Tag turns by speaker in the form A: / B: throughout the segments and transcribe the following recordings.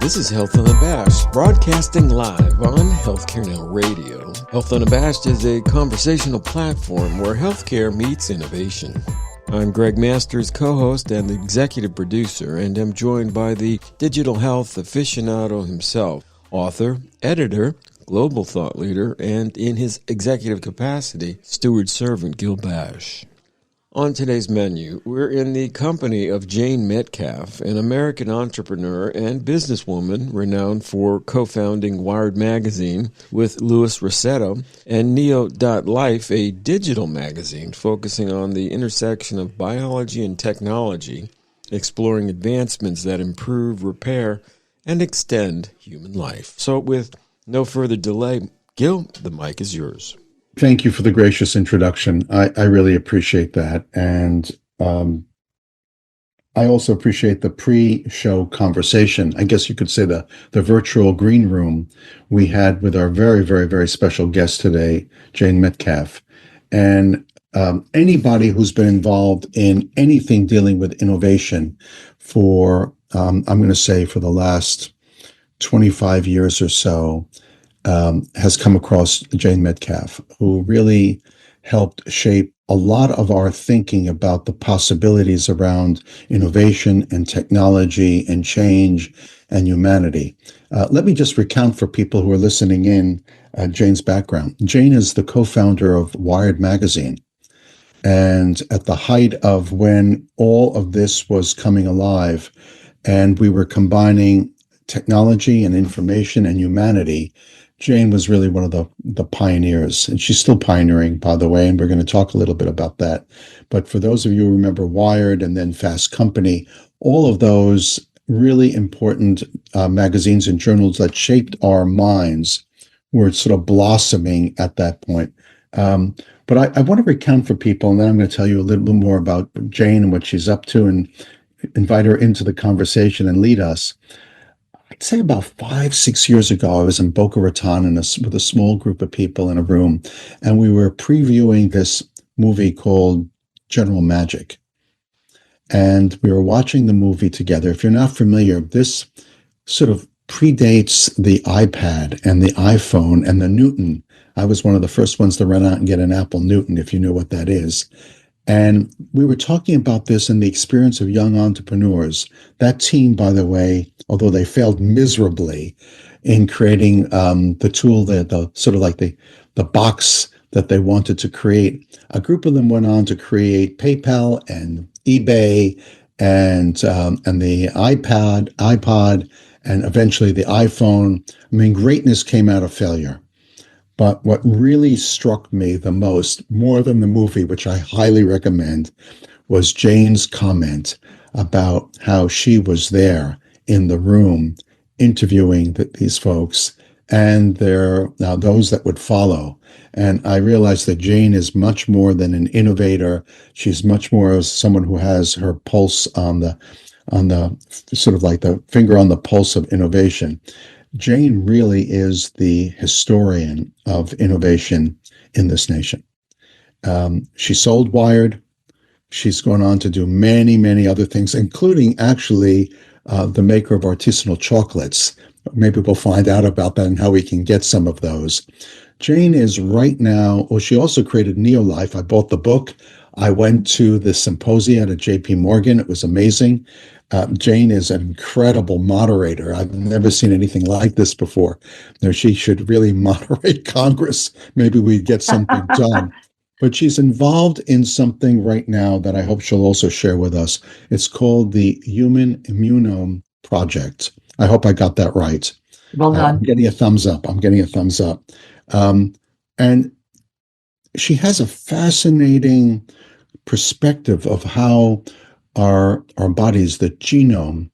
A: This is Health UnaBASHed, broadcasting live on Healthcare Now Radio. Health UnaBASHed is a conversational platform where healthcare meets innovation. I'm Gregg Masters, co-host and executive producer, and am joined by the digital health aficionado himself, author, editor, global thought leader, and in his executive capacity, steward servant Gil Bashe. On today's menu, we're in the company of Jane Metcalfe, an American entrepreneur and businesswoman renowned for co-founding Wired magazine with Louis Rossetto and NEO.LIFE, a digital magazine focusing on the intersection of biology and technology, exploring advancements that improve, repair, and extend human life. So with no further delay, Gil, the mic is yours.
B: Thank you for the gracious introduction. I really appreciate that. And I also appreciate the pre-show conversation. I guess you could say the virtual green room we had with our very, very, very special guest today, Jane Metcalfe. And anybody who's been involved in anything dealing with innovation for, I'm going to say for the last 25 years or so, has come across Jane Metcalfe, who really helped shape a lot of our thinking about the possibilities around innovation and technology and change and humanity. Let me just recount for people who are listening in Jane's background. Jane is the co-founder of Wired magazine. And at the height of when all of this was coming alive and we were combining technology and information and humanity, Jane was really one of the pioneers, and she's still pioneering, by the way, and we're going to talk a little bit about that. But for those of you who remember Wired and then Fast Company, all of those really important magazines and journals that shaped our minds were sort of blossoming at that point. But I want to recount for people, and then I'm going to tell you a little bit more about Jane and what she's up to and invite her into the conversation and lead us. I'd say about 5-6 years ago, I was in Boca Raton with a small group of people in a room, and we were previewing this movie called General Magic. And we were watching the movie together. If you're not familiar, this sort of predates the iPad and the iPhone and the Newton. I was one of the first ones to run out and get an Apple Newton, if you know what that is. And we were talking about this in the experience of young entrepreneurs. That team, by the way, although they failed miserably in creating the tool, the sort of like the box that they wanted to create, a group of them went on to create PayPal and eBay and the iPod, and eventually the iPhone. I mean, greatness came out of failure. But what really struck me the most, more than the movie, which I highly recommend, was Jane's comment about how she was there in the room interviewing these folks and now those that would follow. And I realized that Jane is much more than an innovator. She's much more as someone who has her pulse on the sort of like the finger on the pulse of innovation. Jane really is the historian of innovation in this nation. She sold Wired. She's gone on to do many, many other things, including actually the maker of artisanal chocolates. Maybe we'll find out about that and how we can get some of those. Jane is right now, well, she also created NEO.LIFE. I bought the book. I went to the symposium at JP Morgan. It was amazing. Jane is an incredible moderator. I've never seen anything like this before. She should really moderate Congress. Maybe we get something done. But she's involved in something right now that I hope she'll also share with us. It's called the Human Immunome Project. I hope I got that right.
C: Well done.
B: I'm getting a thumbs up. And she has a fascinating perspective of how our bodies, the genome,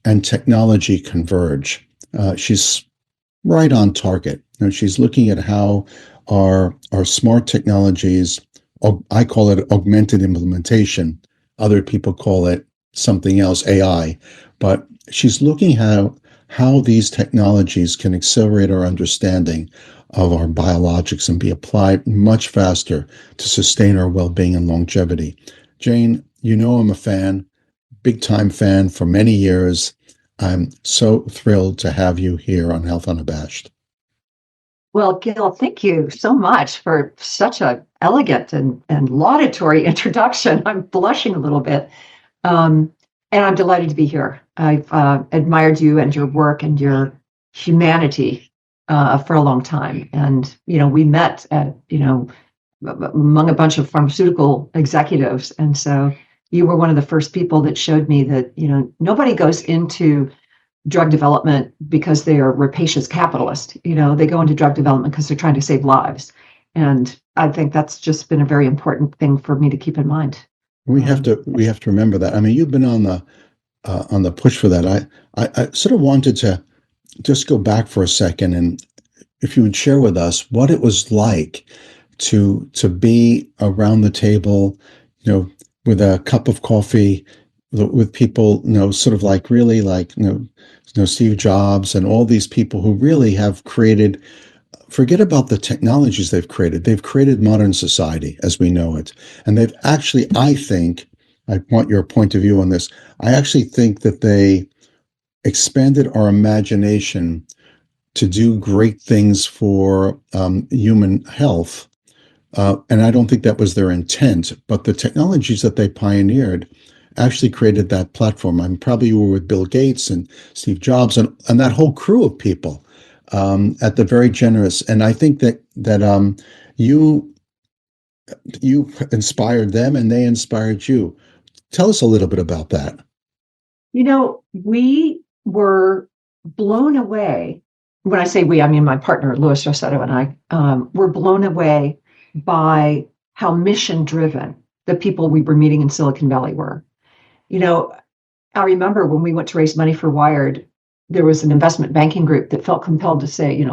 B: and technology converge. She's right on target. And she's looking at how our smart technologies, I call it augmented implementation. Other people call it something else, AI. But she's looking how these technologies can accelerate our understanding of our biologics and be applied much faster to sustain our well-being and longevity. Jane, you know I'm a fan, big time fan for many years. I'm so thrilled to have you here on Health Unabashed.
C: Well, Gil, thank you so much for such a elegant and laudatory introduction. I'm blushing a little bit. Um, and I'm delighted to be here. I've admired you and your work and your humanity for a long time. And, we met at, among a bunch of pharmaceutical executives. And so you were one of the first people that showed me that, nobody goes into drug development because they are rapacious capitalists. They go into drug development because they're trying to save lives. And I think that's just been a very important thing for me to keep in mind.
B: We have to remember that. I mean, you've been on the push for that. I sort of wanted to just go back for a second, and if you would share with us what it was like to be around the table, with a cup of coffee, with people, sort of like really like, Steve Jobs and all these people who really have created, forget about the technologies they've created. They've created modern society as we know it. And they've actually, I think, I want your point of view on this. I actually think that they expanded our imagination to do great things for human health. And I don't think that was their intent, but the technologies that they pioneered actually created that platform. I'm probably you were with Bill Gates and Steve Jobs and that whole crew of people at the very generous. And I think that you you inspired them and they inspired you. Tell us a little bit about that.
C: We were blown away. When I say we, I mean my partner, Louis Rossetto, and I were blown away by how mission driven the people we were meeting in Silicon Valley were. I remember when we went to raise money for Wired, there was an investment banking group that felt compelled to say,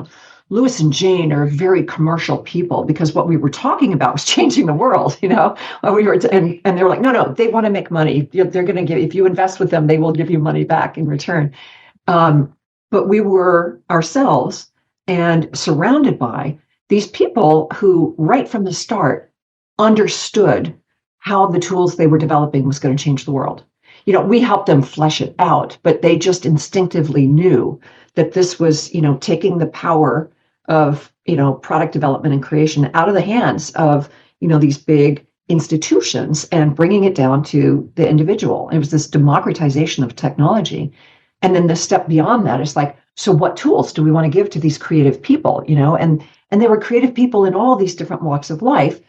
C: Louis and Jane are very commercial people because what we were talking about was changing the world, and they were like, no, they want to make money. They're going to give, if you invest with them, they will give you money back in return. But we were ourselves and surrounded by these people who, right from the start, understood how the tools they were developing was going to change the world. We helped them flesh it out, but they just instinctively knew that this was, taking the power of, product development and creation out of the hands of, these big institutions and bringing it down to the individual. It was this democratization of technology. And then the step beyond that is like, so what tools do we want to give to these creative people, and there were creative people in all these different walks of life,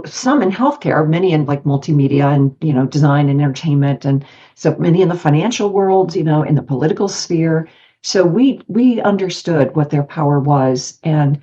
C: some in healthcare, many in like multimedia and, design and entertainment. And so many in the financial world, in the political sphere. So we understood what their power was and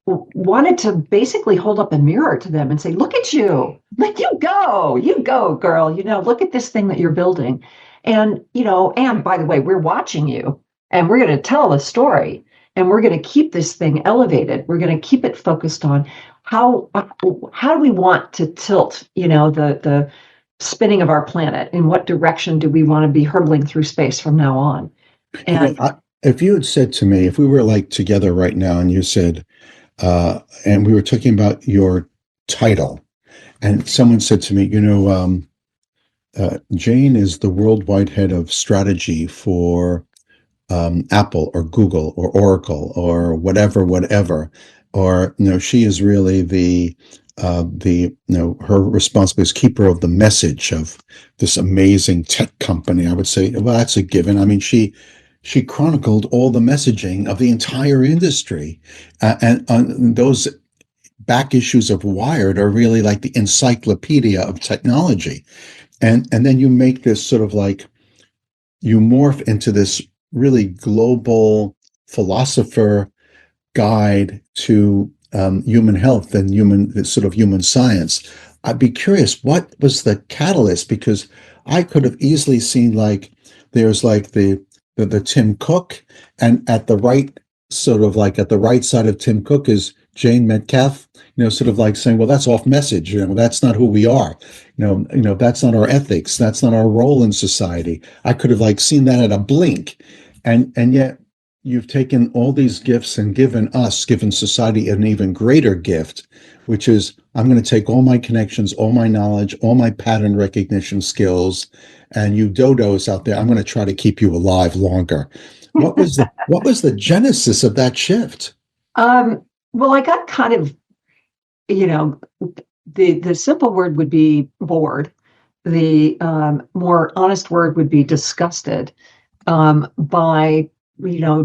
C: wanted to basically hold up a mirror to them and say, look at you, like you go, girl, look at this thing that you're building. And, and by the way, we're watching you and we're going to tell the story and we're going to keep this thing elevated. We're going to keep it focused on how do we want to tilt, the spinning of our planet? In what direction do we want to be hurtling through space from now on? And
B: If you had said to me, if we were like together right now and you said, and we were talking about your title, and someone said to me, Jane is the worldwide head of strategy for Apple or Google or Oracle or whatever, or she is really her responsibility is keeper of the message of this amazing tech company. I would say, well, that's a given. I mean, she chronicled all the messaging of the entire industry, and those back issues of Wired are really like the encyclopedia of technology, and then you make this sort of like you morph into this really global philosopher guide to human health and human science. I'd be curious, what was the catalyst? Because I could have easily seen like there's like the Tim Cook, and at the right at the right side of Tim Cook is Jane Metcalfe, sort of like saying, well, that's off message, that's not who we are, that's not our ethics, that's not our role in society. I could have like seen that at a blink, and yet you've taken all these gifts and given society an even greater gift, which is I'm going to take all my connections, all my knowledge, all my pattern recognition skills, and you dodos out there, I'm going to try to keep you alive longer. What was the genesis of that shift?
C: Well, I got kind of, you know, the simple word would be bored. The more honest word would be disgusted by,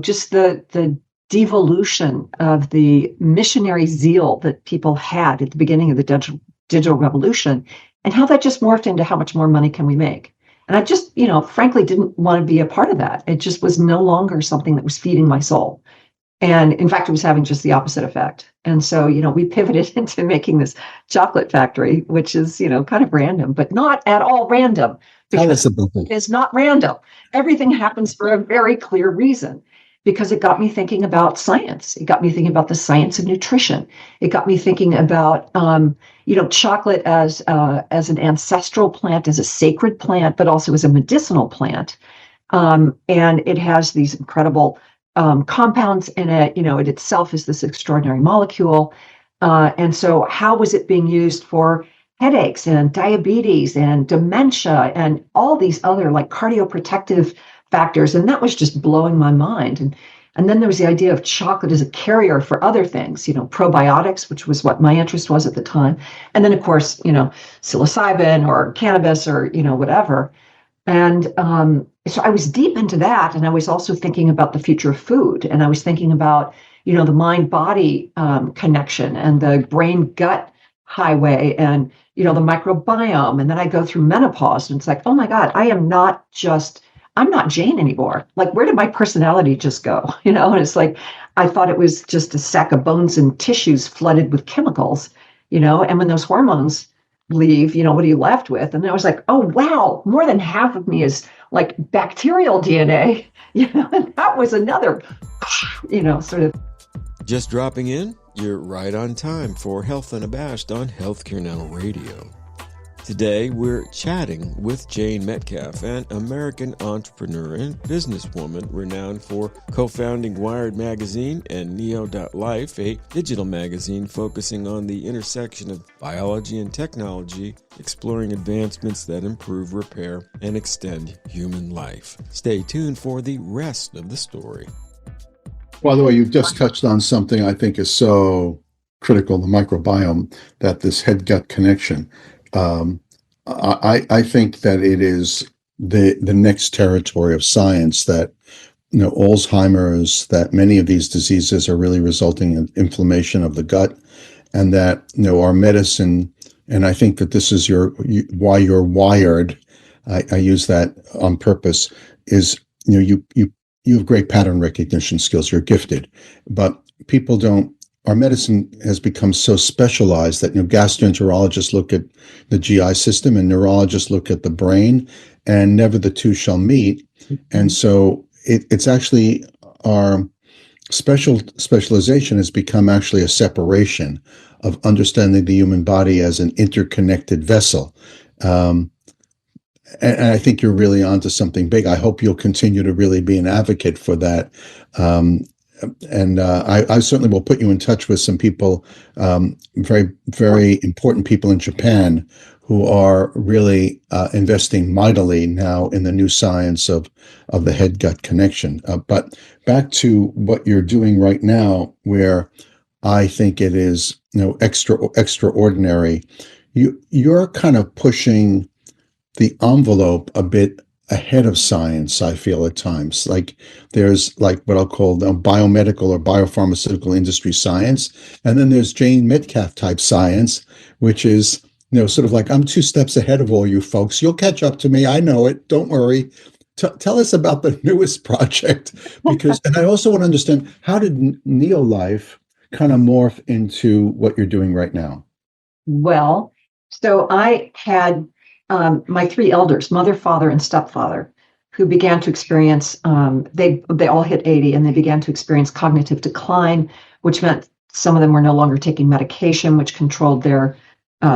C: just the devolution of the missionary zeal that people had at the beginning of the digital revolution, and how that just morphed into how much more money can we make. And I just, frankly, didn't want to be a part of that. It just was no longer something that was feeding my soul. And in fact, it was having just the opposite effect. And so, we pivoted into making this chocolate factory, which is, kind of random, but not at all random,
B: Tell
C: because
B: us about it.
C: it is not random. Everything happens for a very clear reason, because it got me thinking about science. It got me thinking about the science of nutrition. It got me thinking about, chocolate as an ancestral plant, as a sacred plant, but also as a medicinal plant. And it has these incredible compounds in it. It itself is this extraordinary molecule. And so how was it being used for headaches and diabetes and dementia and all these other like cardioprotective factors? And that was just blowing my mind. And then there was the idea of chocolate as a carrier for other things, probiotics, which was what my interest was at the time. And then, of course, psilocybin or cannabis or, whatever. And so I was deep into that. And I was also thinking about the future of food. And I was thinking about, the mind-body connection and the brain-gut highway and, the microbiome. And then I go through menopause and it's like, oh my God, I'm not Jane anymore. Like, where did my personality just go? And it's like, I thought it was just a sack of bones and tissues flooded with chemicals, and when those hormones leave, what are you left with? And I was like, oh, wow, more than half of me is like bacterial DNA, and that was another, sort of.
A: Just dropping in, you're right on time for Health Unabashed on Healthcare Now Radio. Today, we're chatting with Jane Metcalfe, an American entrepreneur and businesswoman renowned for co-founding Wired Magazine and NEO.LIFE, a digital magazine focusing on the intersection of biology and technology, exploring advancements that improve, repair, and extend human life. Stay tuned for the rest of the story.
B: By the way, you've just touched on something I think is so critical, the microbiome, that this head-gut connection. I think that it is the next territory of science, that Alzheimer's, that many of these diseases are really resulting in inflammation of the gut, and that our medicine, and I think that this is why you're wired. I use that on purpose. Is you have great pattern recognition skills. You're gifted, but people don't. Our medicine has become so specialized that gastroenterologists look at the GI system and neurologists look at the brain, and never the two shall meet. And so it's actually our specialization has become actually a separation of understanding the human body as an interconnected vessel. And I think you're really onto something big. I hope you'll continue to really be an advocate for that. And I certainly will put you in touch with some people, very, very important people in Japan who are really investing mightily now in the new science of the head-gut connection. But back to what you're doing right now, where I think it is extraordinary. You're kind of pushing the envelope a bit ahead of science, I feel at times. Like there's like what I'll call biomedical or biopharmaceutical industry science. And then there's Jane Metcalfe type science, which is, sort of like, I'm 2 steps ahead of all you folks. You'll catch up to me. I know it. Don't worry. Tell us about the newest project, because, and I also want to understand, how did NEO.LIFE kind of morph into what you're doing right now?
C: Well, so I had my 3 elders, mother, father, and stepfather, who began to experience, they all hit 80, and they began to experience cognitive decline, which meant some of them were no longer taking medication, which controlled their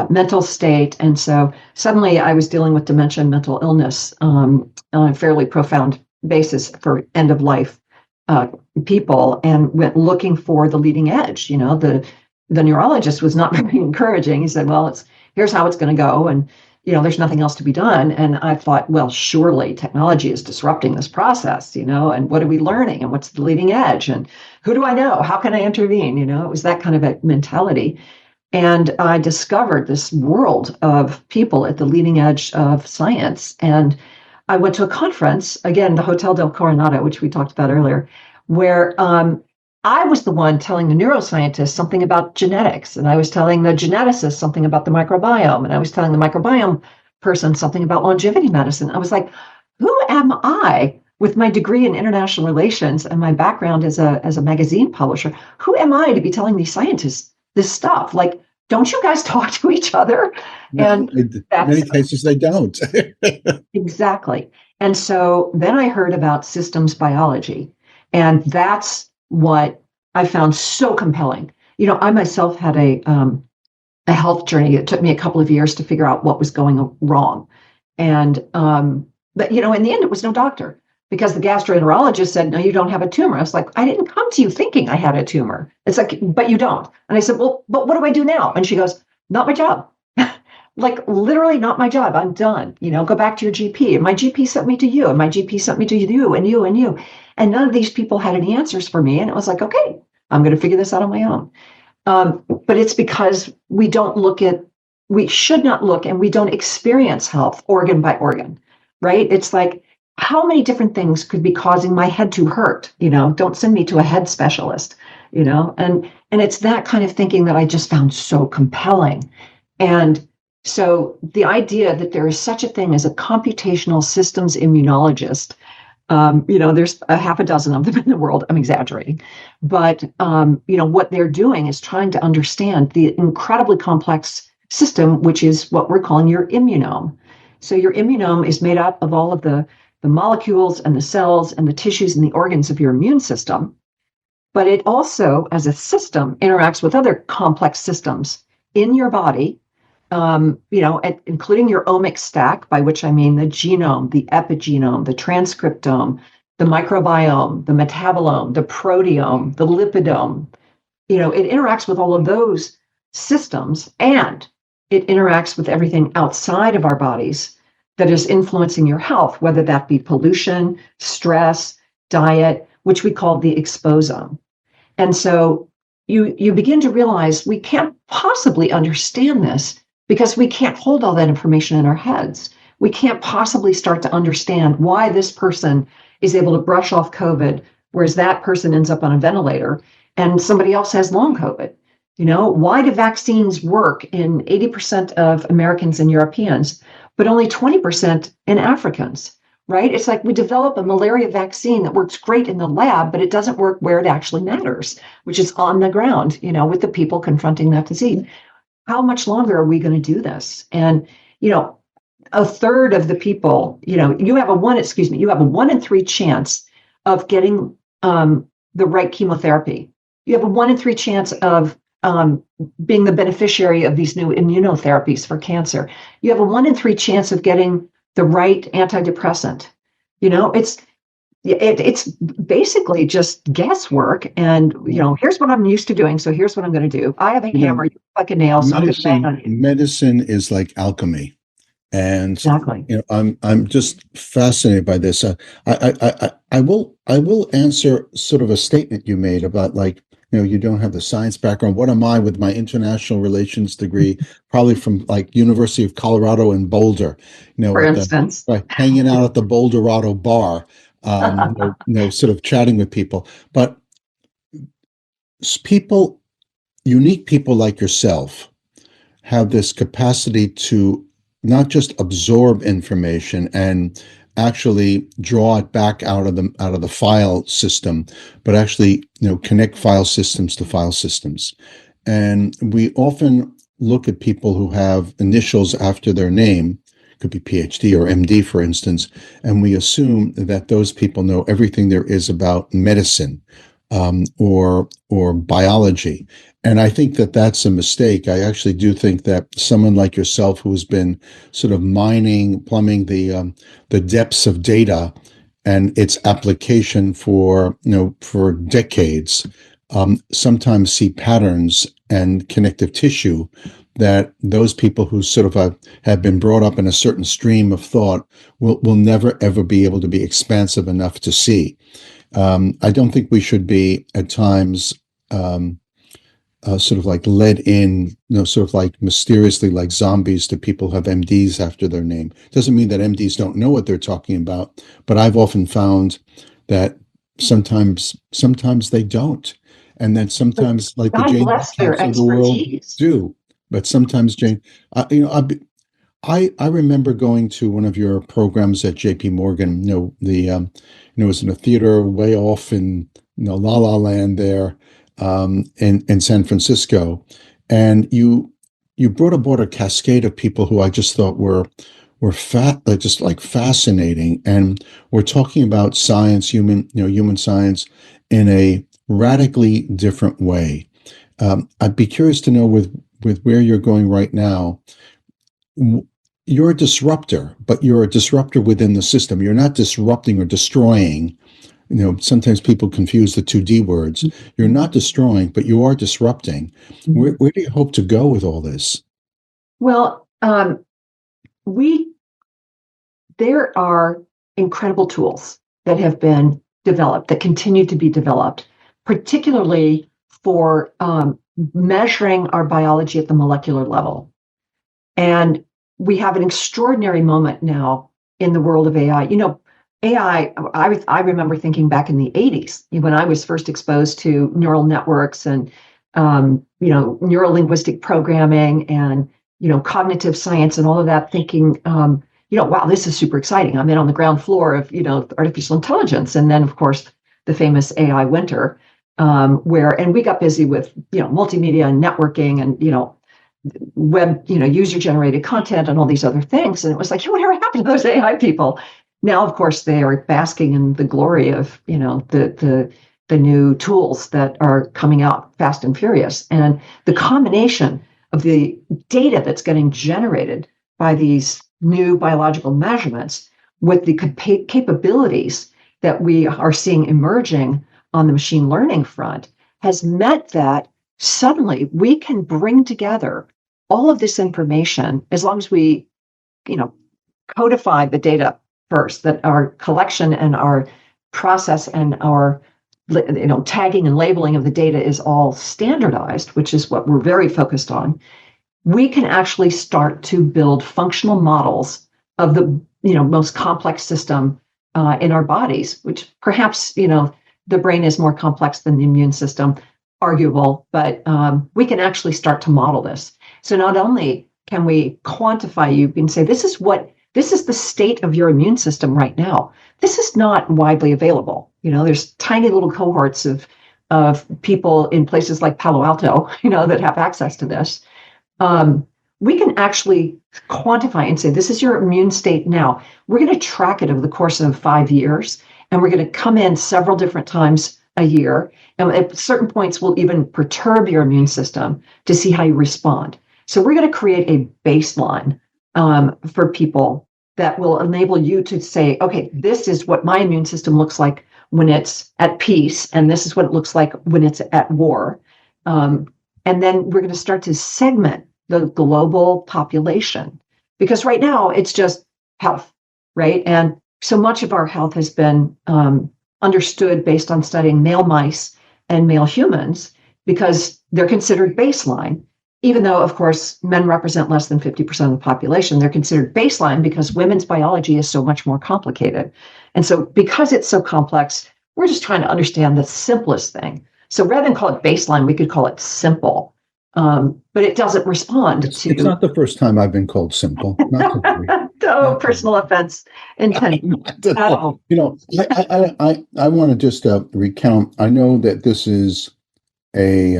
C: mental state. And so suddenly I was dealing with dementia and mental illness on a fairly profound basis for end of life people, and went looking for the leading edge, the the neurologist was not very encouraging. He said, well, here's how it's going to go. And, there's nothing else to be done. And I thought, well, surely technology is disrupting this process, and what are we learning? And what's the leading edge? And who do I know? How can I intervene? It was that kind of a mentality. And I discovered this world of people at the leading edge of science. And I went to a conference, again, the Hotel del Coronado, which we talked about earlier, where I was the one telling the neuroscientists something about genetics, and I was telling the geneticist something about the microbiome, and I was telling the microbiome person something about longevity medicine. I was like, who am I with my degree in international relations and my background as a magazine publisher? Who am I to be telling these scientists this stuff? Like, don't you guys talk to each other?
B: No, in many cases they don't.
C: Exactly. And so then I heard about systems biology, and that's what I found so compelling. I myself had a health journey. It took me a couple of years to figure out what was going wrong. And, but, in the end, it was no doctor, because the gastroenterologist said, no, you don't have a tumor. I was like, I didn't come to you thinking I had a tumor. It's like, but you don't. And I said, well, but what do I do now? And she goes, not my job. Like, literally not my job. I'm done. Go back to your GP. And my GP sent me to you. And my GP sent me to you and you and you. And none of these people had any answers for me. And it was like, okay, I'm going to figure this out on my own. But it's because we should not look, and we don't experience health organ by organ, right? It's like, how many different things could be causing my head to hurt? Don't send me to a head specialist, and it's that kind of thinking that I just found so compelling. And so the idea that there is such a thing as a computational systems immunologist, there's a half a dozen of them in the world. I'm exaggerating, but what they're doing is trying to understand the incredibly complex system, which is what we're calling your immunome. So your immunome is made up of all of the molecules and the cells and the tissues and the organs of your immune system. But it also, as a system, interacts with other complex systems in your body, including your omic stack, by which I mean the genome, the epigenome, the transcriptome, the microbiome, the metabolome, the proteome, the lipidome. It interacts with all of those systems, and it interacts with everything outside of our bodies that is influencing your health, whether that be pollution, stress, diet, which we call the exposome. And so you begin to realize we can't possibly understand this, because we can't hold all that information in our heads. We can't possibly start to understand why this person is able to brush off COVID, whereas that person ends up on a ventilator and somebody else has long COVID. Why do vaccines work in 80% of Americans and Europeans, but only 20% in Africans, right? It's like we develop a malaria vaccine that works great in the lab, but it doesn't work where it actually matters, which is on the ground, with the people confronting that disease. How much longer are we going to do this? And, a third of the people, you have a 1 in 3 chance of getting the right chemotherapy. You have a 1 in 3 chance of being the beneficiary of these new immunotherapies for cancer. You have a 1 in 3 chance of getting the right antidepressant. It's basically just guesswork. And, here's what I'm used to doing, so here's what I'm going to do. I have a hammer, you like a nail, so I'm going to bang on you.
B: Medicine is like alchemy. And
C: exactly.
B: I'm just fascinated by this. I will answer sort of a statement you made about, like, you don't have the science background. What am I with my international relations degree, probably from like University of Colorado in Boulder,
C: for instance,
B: hanging out at the Boulderado bar, sort of chatting with people. But unique people like yourself have this capacity to not just absorb information and actually draw it back out of the file system, but actually, connect file systems to file systems. And we often look at people who have initials after their name, could be PhD or MD, for instance, and we assume that those people know everything there is about medicine, or biology. And I think that that's a mistake. I actually do think that someone like yourself, who's been sort of plumbing the depths of data and its application for decades, sometimes see patterns and connective tissue that those people who sort of have been brought up in a certain stream of thought will never ever be able to be expansive enough to see. I don't think we should be at times sort of like led in, sort of like mysteriously like zombies to people who have MDs after their name. Doesn't mean that MDs don't know what they're talking about, but I've often found that sometimes they don't. And then
C: But
B: sometimes like the
C: God
B: Jane
C: bless their
B: Metcalfes of the world
C: expertise.
B: do. But sometimes Jane, I remember going to one of your programs at JP Morgan, it was in a theater way off in, La La Land there, in San Francisco. And you brought aboard a cascade of people who I just thought were just like fascinating. And we're talking about science, human science in a radically different way. I'd be curious to know with where you're going right now. You're a disruptor, but you're a disruptor within the system. You're not disrupting or destroying. Sometimes people confuse the two D words. You're not destroying, but you are disrupting. Where do you hope to go with all this?
C: Well, there are incredible tools that have been developed, that continue to be developed, particularly for measuring our biology at the molecular level. And we have an extraordinary moment now in the world of AI. AI, I remember thinking back in the 80s when I was first exposed to neural networks and, neuro-linguistic programming and, cognitive science and all of that, thinking, wow, this is super exciting. I'm in on the ground floor of, artificial intelligence. And then, of course, the famous AI winter, and we got busy with, multimedia and networking and, web, user-generated content and all these other things. And it was like, whatever happened to those AI people? Now, of course, they are basking in the glory of, the new tools that are coming out fast and furious. And the combination of the data that's getting generated by these new biological measurements with the capabilities that we are seeing emerging on the machine learning front has meant that suddenly we can bring together all of this information as long as we, codify the data first, that our collection and our process and our tagging and labeling of the data is all standardized, which is what we're very focused on. We can actually start to build functional models of the most complex system in our bodies, which perhaps the brain is more complex than the immune system, arguable, but we can actually start to model this. So not only can we quantify, you can say this is the state of your immune system right now. This is not widely available. There's tiny little cohorts of people in places like Palo Alto, that have access to this. We can actually quantify and say, this is your immune state now. We're going to track it over the course of 5 years, and we're going to come in several different times a year. And at certain points, we'll even perturb your immune system to see how you respond. So we're going to create a baseline for people that will enable you to say, okay, this is what my immune system looks like when it's at peace, and this is what it looks like when it's at war. And then we're going to start to segment the global population, because right now it's just health, right? And so much of our health has been understood based on studying male mice and male humans because they're considered baseline, even though, of course, men represent less than 50% of the population. They're considered baseline because women's biology is so much more complicated. And so because it's so complex, we're just trying to understand the simplest thing. So rather than call it baseline, we could call it simple. But it doesn't respond to.
B: It's not the first time I've been called simple. Not
C: no personal offense intended.
B: I want to just recount. I know that this is a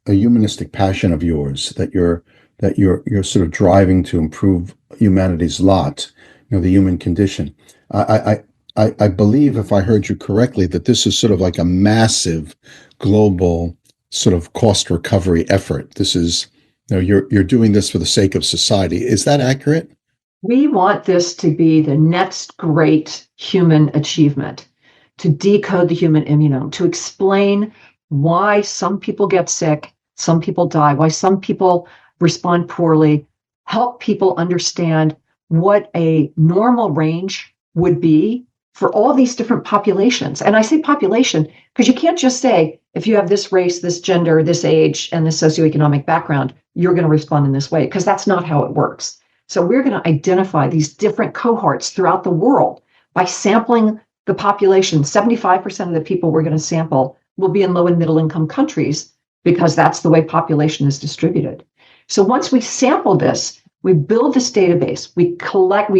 B: humanistic passion of yours, that you're sort of driving to improve humanity's lot, the human condition. I believe, if I heard you correctly, that this is sort of like a massive global sort of cost recovery effort. This is, you're doing this for the sake of society. Is that accurate?
C: We want this to be the next great human achievement. to decode the human immunome, to explain why some people get sick, some people die, why some people respond poorly, help people understand what a normal range would be for all these different populations. And I say population because you can't just say, if you have this race, this gender, this age, and this socioeconomic background, you're going to respond in this way, because that's not how it works. So we're going to identify these different cohorts throughout the world by sampling the population. 75% of the people we're going to sample will be in low and middle income countries, because that's the way population is distributed. So once we sample this, we build this database, we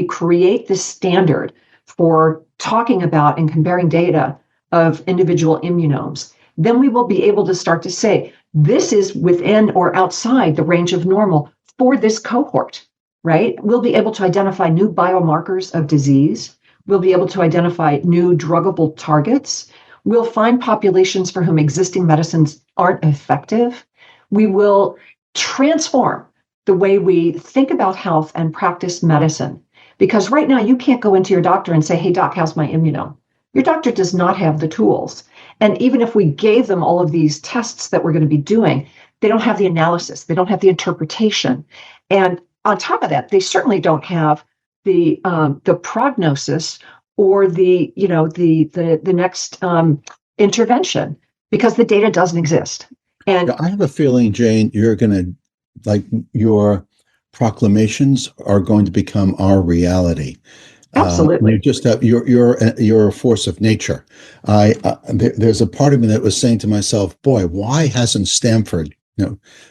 C: create this standard for talking about and comparing data of individual immunomes. Then we will be able to start to say, this is within or outside the range of normal for this cohort, right? We'll be able to identify new biomarkers of disease. We'll be able to identify new druggable targets. We'll find populations for whom existing medicines aren't effective. We will transform the way we think about health and practice medicine. Because right now you can't go into your doctor and say, hey, doc, how's my immunome? Your doctor does not have the tools. And even if we gave them all of these tests that we're going to be doing, they don't have the analysis, they don't have the interpretation. And on top of that, they certainly don't have the prognosis or the next intervention, because the data doesn't exist. And
B: I have a feeling, Jane, you're going to, like, your proclamations are going to become our reality.
C: Absolutely.
B: You just have, you're a force of nature. There's a part of me that was saying to myself, boy, why hasn't Stanford,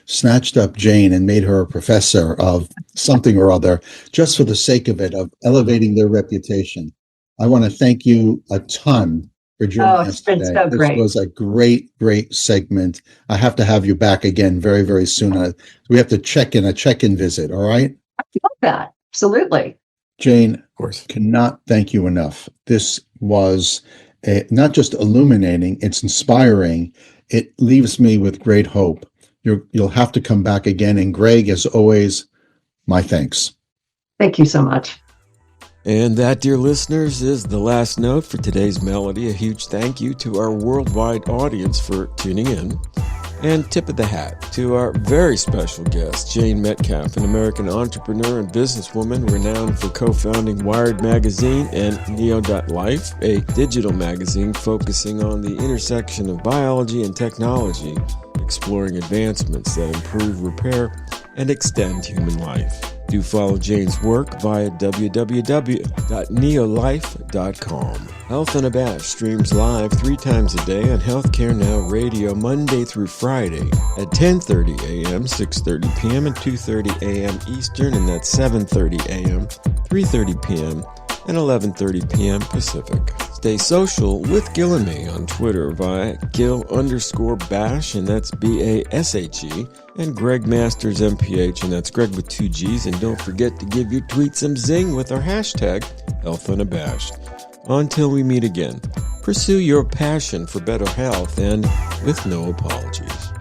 B: snatched up Jane and made her a professor of something or other, just for the sake of it, of elevating their reputation? I want to thank you a ton for joining us today.
C: So great.
B: This was a great segment. I have to have you back again very, very soon. We have to check in visit. All right.
C: I love that. Absolutely.
B: Jane,
A: Of course.
B: cannot thank you enough. This was not just illuminating, it's inspiring. It leaves me with great hope. You'll have to come back again. And Gregg, as always, my thanks.
C: Thank you so much.
A: And that, dear listeners, is the last note for today's melody. A huge thank you to our worldwide audience for tuning in. And tip of the hat to our very special guest, Jane Metcalfe, an American entrepreneur and businesswoman renowned for co-founding Wired Magazine and NEO.LIFE, a digital magazine focusing on the intersection of biology and technology, exploring advancements that improve, repair, and extend human life. Do follow Jane's work via www.NEO.LIFE.com. Health Unabashed streams live 3 times a day on Healthcare Now Radio, Monday through Friday at 10:30 a.m., 6:30 p.m., and 2:30 a.m. Eastern, and that's 7:30 a.m., 3:30 p.m., and 11:30 p.m. Pacific. Stay social with Gil and me on Twitter via Gil_Bashe, and that's BASHE, and Gregg Masters MPH, and that's Gregg with 2 G's. And don't forget to give your tweet some zing with our hashtag HealthUnabashed. Until we meet again, pursue your passion for better health and with no apologies.